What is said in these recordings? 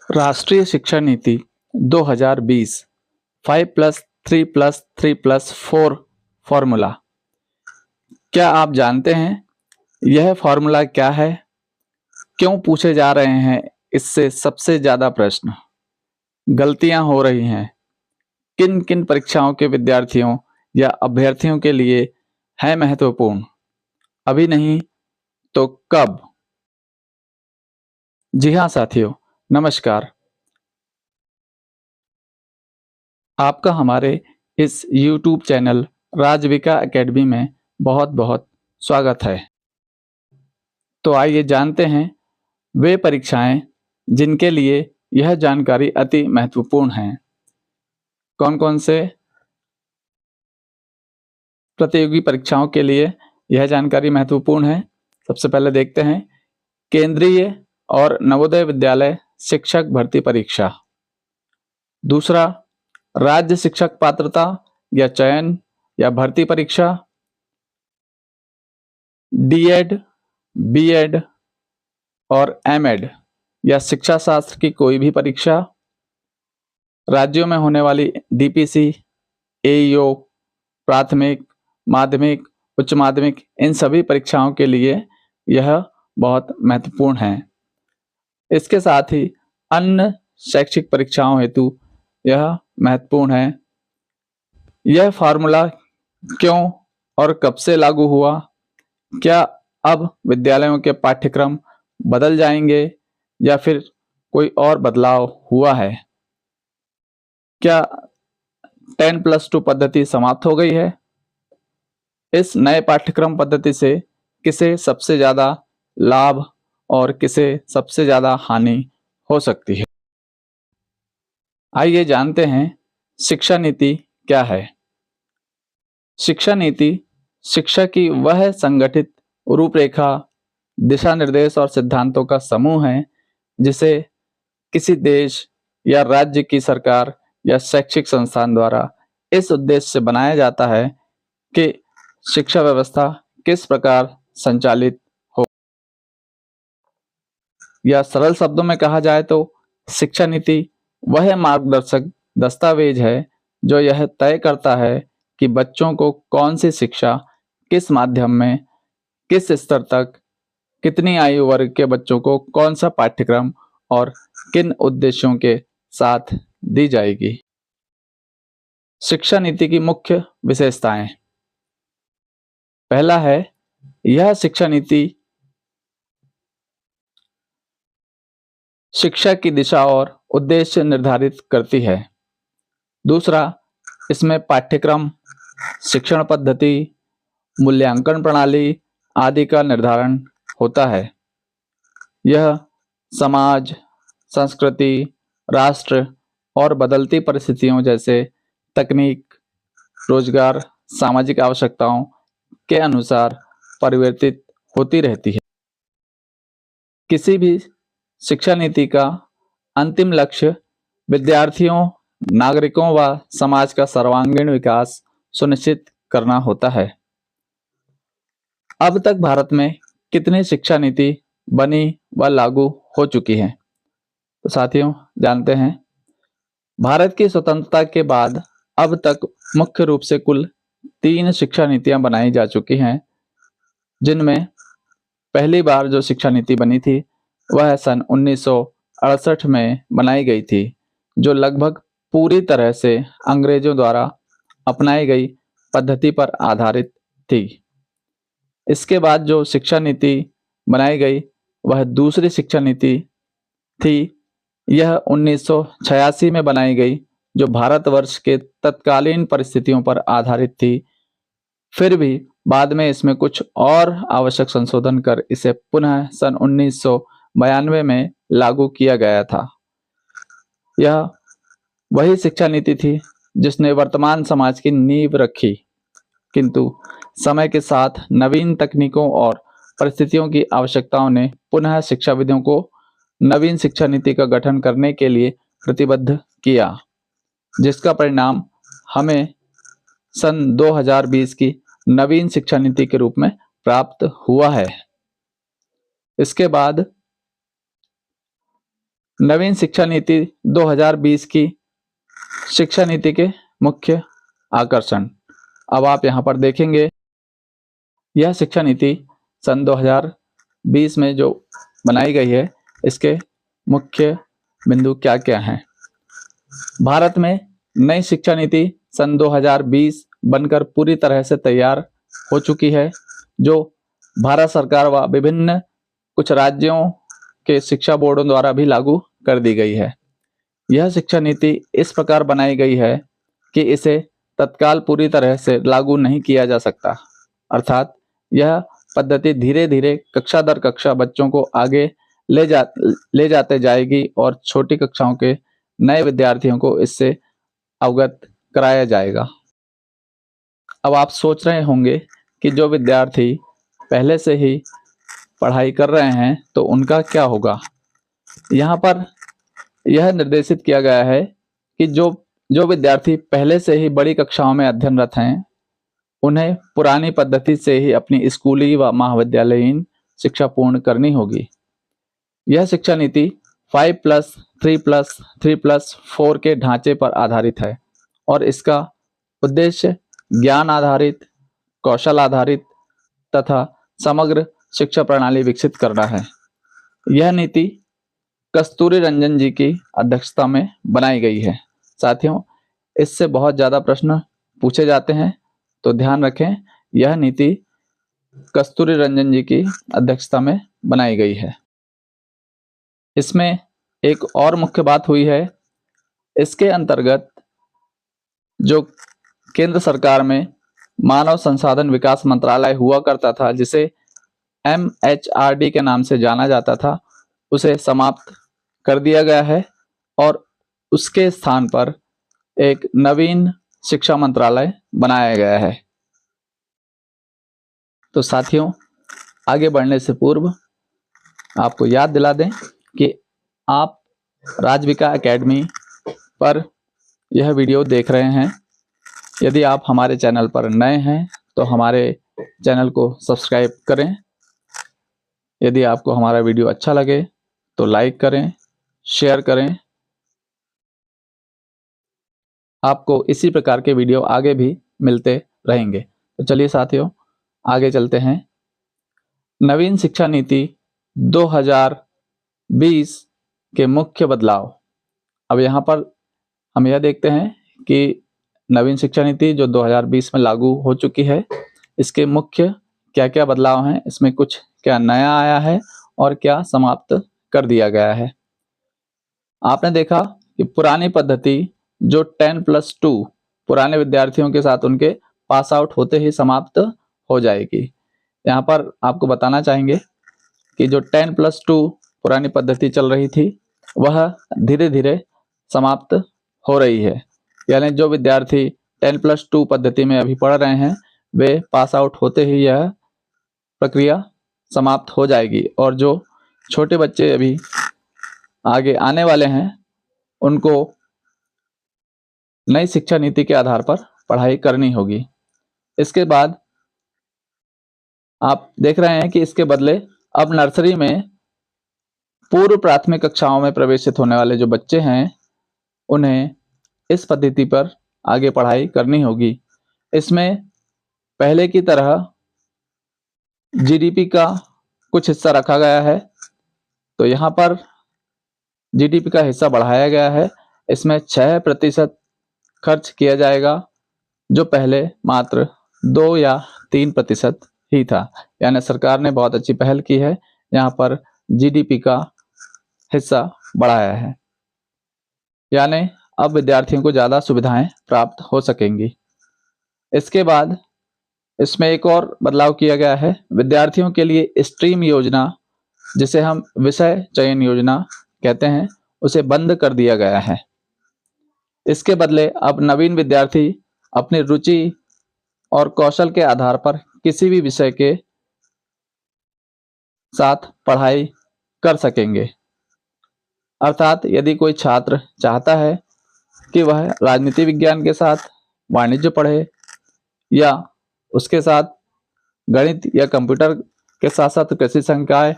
राष्ट्रीय शिक्षा नीति 2020 5+3+3+4 फॉर्मूला। क्या आप जानते हैं यह फॉर्मूला क्या है? क्यों पूछे जा रहे हैं इससे सबसे ज़्यादा प्रश्न? गलतियां हो रही हैं किन किन परीक्षाओं के विद्यार्थियों या अभ्यर्थियों के लिए है महत्वपूर्ण? अभी नहीं तो कब? जी हाँ साथियों, नमस्कार। आपका हमारे इस YouTube चैनल राजविका एकेडमी में बहुत बहुत स्वागत है। तो आइए जानते हैं वे परीक्षाएं जिनके लिए यह जानकारी अति महत्वपूर्ण है। कौन कौन से प्रतियोगी परीक्षाओं के लिए यह जानकारी महत्वपूर्ण है? सबसे पहले देखते हैं केंद्रीय और नवोदय विद्यालय शिक्षक भर्ती परीक्षा। दूसरा, राज्य शिक्षक पात्रता या चयन या भर्ती परीक्षा। डीएड, बीएड और एमएड या शिक्षा शास्त्र की कोई भी परीक्षा। राज्यों में होने वाली डीपीसी, एईओ, प्राथमिक, माध्यमिक, उच्च माध्यमिक, इन सभी परीक्षाओं के लिए यह बहुत महत्वपूर्ण है। इसके साथ ही अन्य शैक्षिक परीक्षाओं हेतु यह महत्वपूर्ण है। यह फॉर्मूला क्यों और कब से लागू हुआ? क्या अब विद्यालयों के पाठ्यक्रम बदल जाएंगे या फिर कोई और बदलाव हुआ है? क्या 10+2 पद्धति समाप्त हो गई है? इस नए पाठ्यक्रम पद्धति से किसे सबसे ज़्यादा लाभ और किसे सबसे ज़्यादा हानि हो सकती है? आइए जानते हैं शिक्षा नीति क्या है। शिक्षा नीति शिक्षा की वह संगठित रूपरेखा, दिशा निर्देश और सिद्धांतों का समूह है जिसे किसी देश या राज्य की सरकार या शैक्षिक संस्थान द्वारा इस उद्देश्य से बनाया जाता है कि शिक्षा व्यवस्था किस प्रकार संचालित हो। या सरल शब्दों में कहा जाए तो शिक्षा नीति वह मार्गदर्शक दस्तावेज है जो यह तय करता है कि बच्चों को कौन सी शिक्षा किस माध्यम में, किस स्तर तक, कितनी आयु वर्ग के बच्चों को कौन सा पाठ्यक्रम और किन उद्देश्यों के साथ दी जाएगी। शिक्षा नीति की मुख्य विशेषताएं। पहला है, यह शिक्षा नीति शिक्षा की दिशा और उद्देश्य निर्धारित करती है। दूसरा, इसमें पाठ्यक्रम, शिक्षण पद्धति, मूल्यांकन प्रणाली आदि का निर्धारण होता है। यह समाज, संस्कृति, राष्ट्र और बदलती परिस्थितियों जैसे तकनीक, रोजगार, सामाजिक आवश्यकताओं के अनुसार परिवर्तित होती रहती है। किसी भी शिक्षा नीति का अंतिम लक्ष्य विद्यार्थियों, नागरिकों व समाज का सर्वांगीण विकास सुनिश्चित करना होता है। अब तक भारत में कितनी शिक्षा नीति बनी व लागू हो चुकी है? तो साथियों, जानते हैं भारत की स्वतंत्रता के बाद अब तक मुख्य रूप से कुल 3 शिक्षा नीतियां बनाई जा चुकी हैं, जिनमें पहली बार जो शिक्षा नीति बनी थी वह सन 1968 में बनाई गई थी, जो लगभग पूरी तरह से अंग्रेजों द्वारा अपनाई गई पद्धति पर आधारित थी। इसके बाद जो शिक्षा नीति बनाई गई वह दूसरी शिक्षा नीति थी। यह 1986 में बनाई गई, जो भारतवर्ष के तत्कालीन परिस्थितियों पर आधारित थी। फिर भी बाद में इसमें कुछ और आवश्यक संशोधन कर इसे पुनः सन 1992 में लागू किया गया था। यह वही शिक्षा नीति थी जिसने वर्तमान समाज की नींव रखी, किंतु समय के साथ नवीन तकनीकों और परिस्थितियों की आवश्यकताओं ने पुनः शिक्षाविदों को नवीन शिक्षा नीति का गठन करने के लिए प्रतिबद्ध किया, जिसका परिणाम हमें सन 2020 की नवीन शिक्षा नीति के रूप में प्राप्त हुआ है। इसके बाद नवीन शिक्षा नीति 2020 की शिक्षा नीति के मुख्य आकर्षण। अब आप यहाँ पर देखेंगे यह शिक्षा नीति सन 2020 में जो बनाई गई है, इसके मुख्य बिंदु क्या क्या हैं। भारत में नई शिक्षा नीति सन 2020 बनकर पूरी तरह से तैयार हो चुकी है, जो भारत सरकार व विभिन्न कुछ राज्यों के शिक्षा बोर्डों द्वारा भी लागू कर दी गई है। यह शिक्षा नीति इस प्रकार बनाई गई है कि इसे तत्काल पूरी तरह से लागू नहीं किया जा सकता, अर्थात यह पद्धति धीरे धीरे कक्षा दर कक्षा बच्चों को आगे ले जाते जाएगी और छोटी कक्षाओं के नए विद्यार्थियों को इससे अवगत कराया जाएगा। अब आप सोच रहे होंगे कि जो विद्यार्थी पहले से ही पढ़ाई कर रहे हैं तो उनका क्या होगा। यहाँ पर यह निर्देशित किया गया है कि जो विद्यार्थी पहले से ही बड़ी कक्षाओं में अध्ययनरत हैं, उन्हें पुरानी पद्धति से ही अपनी स्कूली व महाविद्यालयीन शिक्षा पूर्ण करनी होगी। यह शिक्षा नीति 5+3+3+4 के ढांचे पर आधारित है और इसका उद्देश्य ज्ञान आधारित, कौशल आधारित तथा समग्र शिक्षा प्रणाली विकसित करना है। यह नीति कस्तूरी रंजन जी की अध्यक्षता में बनाई गई है। साथियों, इससे बहुत ज़्यादा प्रश्न पूछे जाते हैं, तो ध्यान रखें यह नीति कस्तूरी रंजन जी की अध्यक्षता में बनाई गई है। इसमें एक और मुख्य बात हुई है, इसके अंतर्गत जो केंद्र सरकार में मानव संसाधन विकास मंत्रालय हुआ करता था, जिसे MHRD के नाम से जाना जाता था, उसे समाप्त कर दिया गया है और उसके स्थान पर एक नवीन शिक्षा मंत्रालय बनाया गया है। तो साथियों, आगे बढ़ने से पूर्व आपको याद दिला दें कि आप राजविका एकेडमी पर यह वीडियो देख रहे हैं। यदि आप हमारे चैनल पर नए हैं तो हमारे चैनल को सब्सक्राइब करें। यदि आपको हमारा वीडियो अच्छा लगे तो लाइक करें, शेयर करें। आपको इसी प्रकार के वीडियो आगे भी मिलते रहेंगे। तो चलिए साथियों, आगे चलते हैं। नवीन शिक्षा नीति 2020 के मुख्य बदलाव। अब यहाँ पर हम यह देखते हैं कि नवीन शिक्षा नीति जो 2020 में लागू हो चुकी है, इसके मुख्य क्या क्या बदलाव हैं, इसमें कुछ क्या नया आया है और क्या समाप्त कर दिया गया है। आपने देखा कि पुरानी पद्धति जो 10+2 पुराने विद्यार्थियों के साथ उनके पास आउट होते ही समाप्त हो जाएगी। यहाँ पर आपको बताना चाहेंगे कि जो 10+2 पुरानी पद्धति चल रही थी, वह धीरे धीरे समाप्त हो रही है। यानी जो विद्यार्थी 10+2 पद्धति में अभी पढ़ रहे हैं, वे पास आउट होते ही यह प्रक्रिया समाप्त हो जाएगी और जो छोटे बच्चे अभी आगे आने वाले हैं, उनको नई शिक्षा नीति के आधार पर पढ़ाई करनी होगी। इसके बाद आप देख रहे हैं कि इसके बदले अब नर्सरी में पूर्व प्राथमिक कक्षाओं में प्रवेशित होने वाले जो बच्चे हैं, उन्हें इस पद्धति पर आगे पढ़ाई करनी होगी। इसमें पहले की तरह GDP का कुछ हिस्सा रखा गया है, तो यहाँ पर GDP का हिस्सा बढ़ाया गया है। इसमें 6% खर्च किया जाएगा, जो पहले मात्र 2 या 3% ही था। यानी सरकार ने बहुत अच्छी पहल की है, यहाँ पर GDP का हिस्सा बढ़ाया है। यानी अब विद्यार्थियों को ज़्यादा सुविधाएं प्राप्त हो सकेंगी। इसके बाद इसमें एक और बदलाव किया गया है। विद्यार्थियों के लिए स्ट्रीम योजना, जिसे हम विषय चयन योजना कहते हैं, उसे बंद कर दिया गया है। इसके बदले अब नवीन विद्यार्थी अपनी रुचि और कौशल के आधार पर किसी भी विषय के साथ पढ़ाई कर सकेंगे। अर्थात यदि कोई छात्र चाहता है कि वह राजनीति विज्ञान के साथ वाणिज्य पढ़े या उसके साथ गणित या कंप्यूटर के साथ साथ कृषि संकाय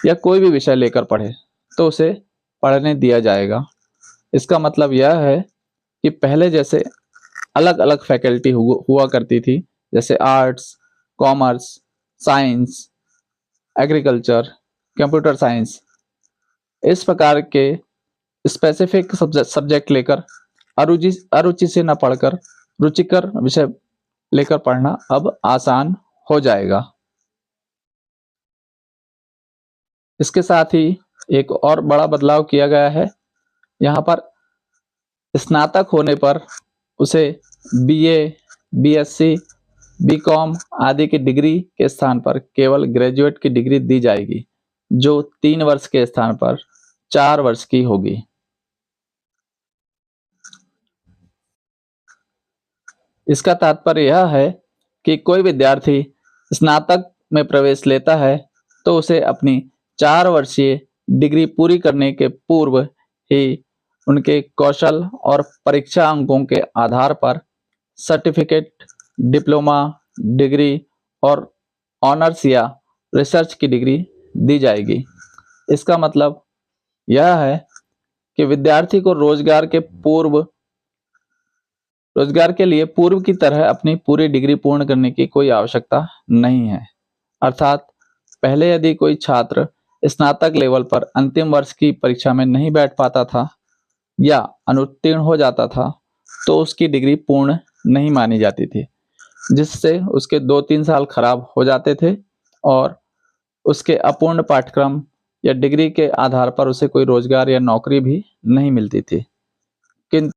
या कोई भी विषय लेकर पढ़े, तो उसे पढ़ने दिया जाएगा। इसका मतलब यह है कि पहले जैसे अलग अलग फैकल्टी हुआ करती थी, जैसे arts, commerce, science, agriculture, computer science, इस प्रकार के स्पेसिफिक सब्जेक्ट लेकर अरुचि से न पढ़कर रुचिकर विषय लेकर पढ़ना अब आसान हो जाएगा। इसके साथ ही एक और बड़ा बदलाव किया गया है। यहाँ पर स्नातक होने पर उसे बीए, बीएससी, बीकॉम आदि की डिग्री के स्थान पर केवल ग्रेजुएट की डिग्री दी जाएगी, जो 3 वर्ष के स्थान पर 4 वर्ष की होगी। इसका तात्पर्य यह है कि कोई विद्यार्थी स्नातक में प्रवेश लेता है तो उसे अपनी 4 वर्षीय डिग्री पूरी करने के पूर्व ही उनके कौशल और परीक्षा अंकों के आधार पर सर्टिफिकेट, डिप्लोमा, डिग्री और ऑनर्स या रिसर्च की डिग्री दी जाएगी। इसका मतलब यह है कि विद्यार्थी को रोजगार के लिए पूर्व की तरह अपनी पूरी डिग्री पूर्ण करने की कोई आवश्यकता नहीं है। अर्थात पहले यदि कोई छात्र स्नातक लेवल पर अंतिम वर्ष की परीक्षा में नहीं बैठ पाता था या अनुत्तीर्ण हो जाता था तो उसकी डिग्री पूर्ण नहीं मानी जाती थी, जिससे उसके 2-3 साल खराब हो जाते थे और उसके अपूर्ण पाठ्यक्रम या डिग्री के आधार पर उसे कोई रोजगार या नौकरी भी नहीं मिलती थी। किंतु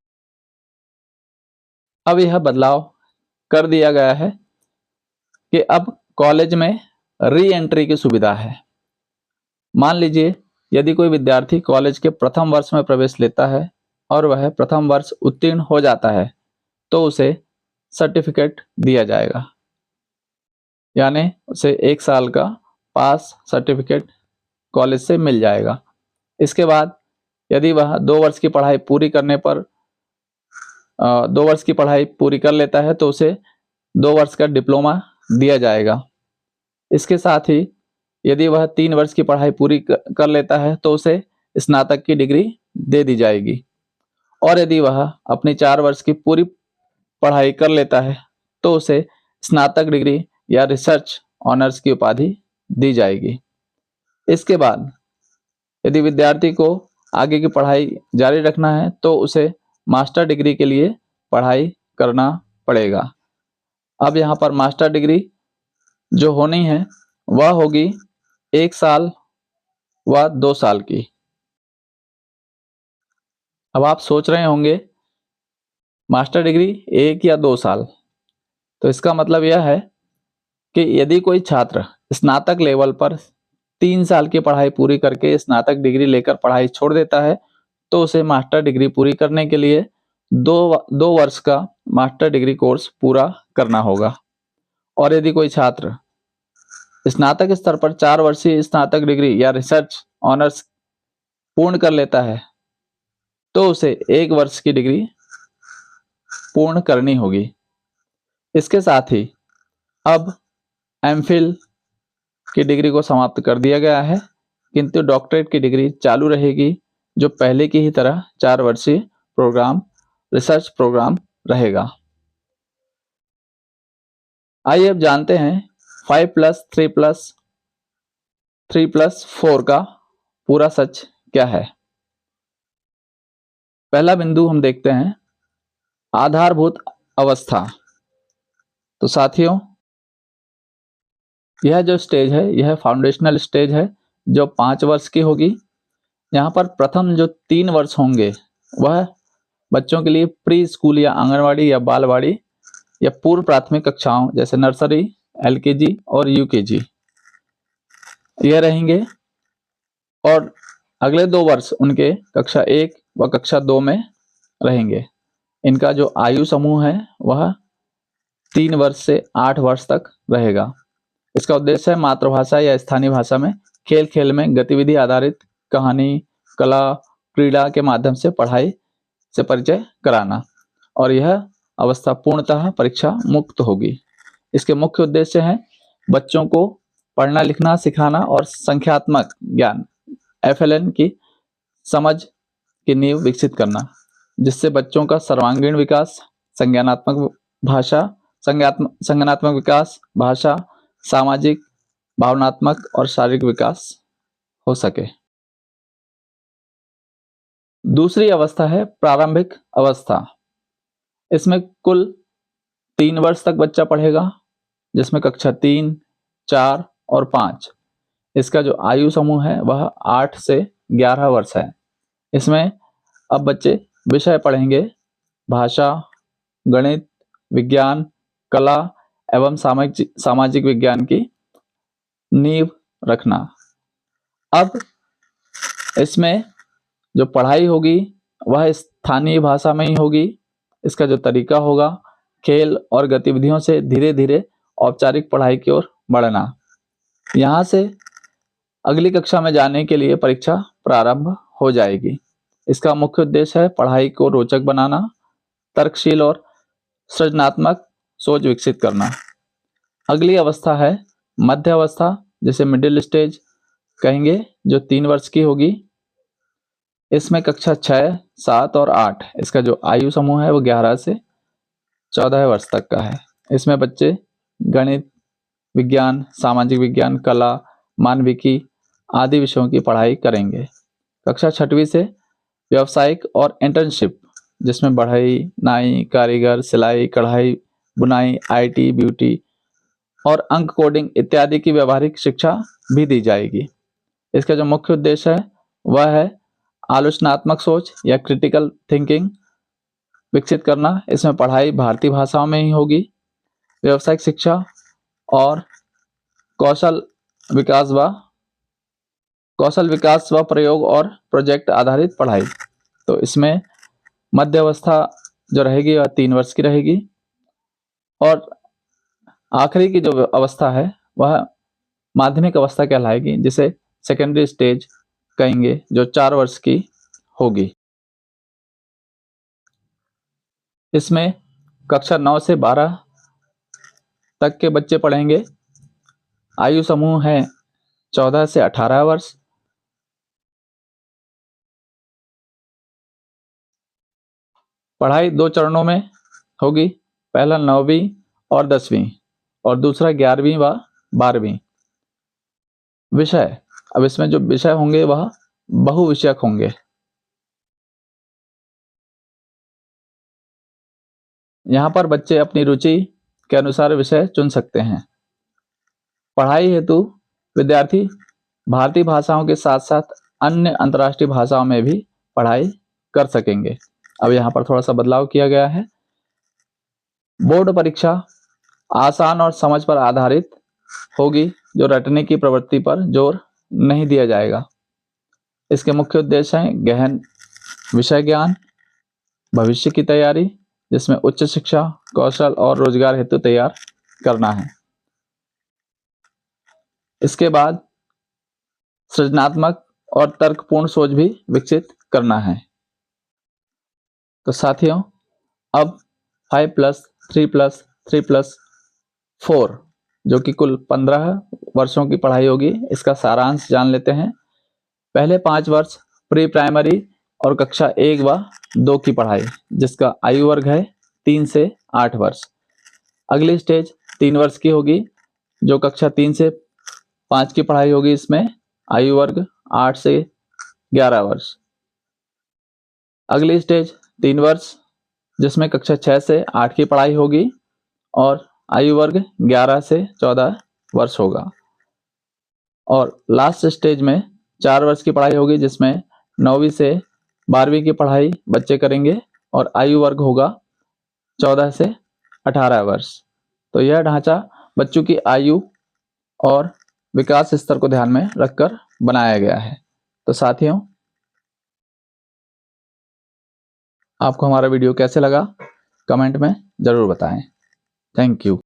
अब यह बदलाव कर दिया गया है कि अब कॉलेज में री एंट्री की सुविधा है। मान लीजिए यदि कोई विद्यार्थी कॉलेज के प्रथम वर्ष में प्रवेश लेता है और वह प्रथम वर्ष उत्तीर्ण हो जाता है तो उसे सर्टिफिकेट दिया जाएगा, यानी उसे 1 साल का पास सर्टिफिकेट कॉलेज से मिल जाएगा। इसके बाद यदि वह 2 वर्ष की पढ़ाई पूरी करने पर 2 वर्ष की पढ़ाई पूरी कर लेता है तो उसे 2 वर्ष का डिप्लोमा दिया जाएगा। इसके साथ ही यदि वह 3 वर्ष की पढ़ाई पूरी कर लेता है तो उसे स्नातक की डिग्री दे दी जाएगी और यदि वह अपनी 4 वर्ष की पूरी पढ़ाई कर लेता है तो उसे स्नातक डिग्री या रिसर्च ऑनर्स की उपाधि दी जाएगी। इसके बाद यदि विद्यार्थी को आगे की पढ़ाई जारी रखना है तो उसे मास्टर डिग्री के लिए पढ़ाई करना पड़ेगा। अब यहाँ पर मास्टर डिग्री जो होनी है वह होगी 1 साल व 2 साल की। अब आप सोच रहे होंगे मास्टर डिग्री 1 या 2 साल, तो इसका मतलब यह है कि यदि कोई छात्र स्नातक लेवल पर 3 साल की पढ़ाई पूरी करके स्नातक डिग्री लेकर पढ़ाई छोड़ देता है तो उसे मास्टर डिग्री पूरी करने के लिए 2 वर्ष का मास्टर डिग्री कोर्स पूरा करना होगा। और यदि कोई छात्र स्नातक स्तर पर 4 वर्षीय स्नातक डिग्री या रिसर्च ऑनर्स पूर्ण कर लेता है तो उसे 1 वर्ष की डिग्री पूर्ण करनी होगी। इसके साथ ही अब एमफिल की डिग्री को समाप्त कर दिया गया है, किंतु डॉक्टरेट की डिग्री चालू रहेगी जो पहले की ही तरह 4 वर्षीय प्रोग्राम, रिसर्च प्रोग्राम रहेगा। आइए अब जानते हैं 5+3+3+4 का पूरा सच क्या है। पहला बिंदु हम देखते हैं आधारभूत अवस्था। तो साथियों यह जो स्टेज है यह फाउंडेशनल स्टेज है जो 5 वर्ष की होगी। यहाँ पर प्रथम जो 3 वर्ष होंगे वह बच्चों के लिए प्री स्कूल या आंगनवाड़ी या बालवाड़ी या पूर्व प्राथमिक कक्षाओं जैसे नर्सरी, एलकेजी और यूकेजी यह रहेंगे और अगले 2 वर्ष उनके कक्षा 1 व कक्षा 2 में रहेंगे। इनका जो आयु समूह है वह 3 वर्ष से 8 वर्ष तक रहेगा। इसका उद्देश्य है मातृभाषा या स्थानीय भाषा में खेल खेल में गतिविधि आधारित कहानी, कला, क्रीड़ा के माध्यम से पढ़ाई से परिचय कराना और यह अवस्था पूर्णतः परीक्षा मुक्त होगी। इसके मुख्य उद्देश्य हैं बच्चों को पढ़ना लिखना सिखाना और संख्यात्मक ज्ञान FLN की समझ की नींव विकसित करना, जिससे बच्चों का सर्वांगीण विकास, संज्ञानात्मक विकास, भाषा, सामाजिक, भावनात्मक और शारीरिक विकास हो सके। दूसरी अवस्था है प्रारंभिक अवस्था। इसमें कुल 3 वर्ष तक बच्चा पढ़ेगा, जिसमें कक्षा 3, 4 और 5। इसका जो आयु समूह है वह 8 से 11 वर्ष है। इसमें अब बच्चे विषय पढ़ेंगे भाषा, गणित, विज्ञान, कला एवं सामाजिक विज्ञान की नींव रखना। अब इसमें जो पढ़ाई होगी वह स्थानीय भाषा में ही होगी। इसका जो तरीका होगा, खेल और गतिविधियों से धीरे धीरे औपचारिक पढ़ाई की ओर बढ़ना। यहाँ से अगली कक्षा में जाने के लिए परीक्षा प्रारंभ हो जाएगी। इसका मुख्य उद्देश्य है पढ़ाई को रोचक बनाना, तर्कशील और सृजनात्मक सोच विकसित करना। अगली अवस्था है मध्य अवस्था, जिसे मिडिल स्टेज कहेंगे, जो 3 वर्ष की होगी। इसमें कक्षा 6, 7 और 8, इसका जो आयु समूह है वो 11 से 14 वर्ष तक का है। इसमें बच्चे गणित, विज्ञान, सामाजिक विज्ञान, कला, मानविकी आदि विषयों की पढ़ाई करेंगे। कक्षा 6वीं से व्यावसायिक और इंटर्नशिप, जिसमें बढ़ई, नाई, कारीगर, सिलाई, कढ़ाई, बुनाई, IT, ब्यूटी और अंक कोडिंग इत्यादि की व्यवहारिक शिक्षा भी दी जाएगी। इसका जो मुख्य उद्देश्य है वह है आलोचनात्मक सोच या क्रिटिकल थिंकिंग विकसित करना। इसमें पढ़ाई भारतीय भाषाओं में ही होगी। व्यावसायिक शिक्षा और कौशल विकास व प्रयोग और प्रोजेक्ट आधारित पढ़ाई। तो इसमें मध्य अवस्था जो रहेगी वह 3 वर्ष की रहेगी और आखिरी की जो अवस्था है वह माध्यमिक अवस्था कहलाएगी, जिसे सेकेंडरी स्टेज कहेंगे, जो 4 वर्ष की होगी। इसमें कक्षा 9 से 12 तक के बच्चे पढ़ेंगे। आयु समूह है 14 से 18 वर्ष। पढ़ाई 2 चरणों में होगी, पहला 9वीं और 10वीं और दूसरा 11वीं व 12वीं। विषय, अब इसमें जो विषय होंगे वह बहुविषयक होंगे। यहाँ पर बच्चे अपनी रुचि के अनुसार विषय चुन सकते हैं। पढ़ाई हेतु विद्यार्थी भारतीय भाषाओं के साथ साथ अन्य अंतर्राष्ट्रीय भाषाओं में भी पढ़ाई कर सकेंगे। अब यहाँ पर थोड़ा सा बदलाव किया गया है। बोर्ड परीक्षा आसान और समझ पर आधारित होगी, जो रटने की प्रवृत्ति पर जोर नहीं दिया जाएगा। इसके मुख्य उद्देश्य हैं गहन विषय ज्ञान, भविष्य की तैयारी, जिसमें उच्च शिक्षा, कौशल और रोजगार हेतु तैयार करना है। इसके बाद सृजनात्मक और तर्कपूर्ण सोच भी विकसित करना है। तो साथियों, अब 5+3+3+4 जो कि कुल 15 वर्षों की पढ़ाई होगी, इसका सारांश जान लेते हैं। पहले 5 वर्ष प्री प्राइमरी और कक्षा 1 व 2 की पढ़ाई, जिसका आयु वर्ग है 3 से 8 वर्ष। अगली स्टेज 3 वर्ष की होगी, जो कक्षा 3 से 5 की पढ़ाई होगी। इसमें आयु वर्ग 8 से 11 वर्ष। अगली स्टेज 3 वर्ष, जिसमें कक्षा 6 से 8 की पढ़ाई होगी और आयु वर्ग 11 से 14 वर्ष होगा। और लास्ट स्टेज में 4 वर्ष की पढ़ाई होगी, जिसमें 9वीं से 12वीं की पढ़ाई बच्चे करेंगे और आयु वर्ग होगा 14 से 18 वर्ष। तो यह ढांचा बच्चों की आयु और विकास स्तर को ध्यान में रखकर बनाया गया है। तो साथियों, आपको हमारा वीडियो कैसे लगा कमेंट में जरूर बताएं। Thank you.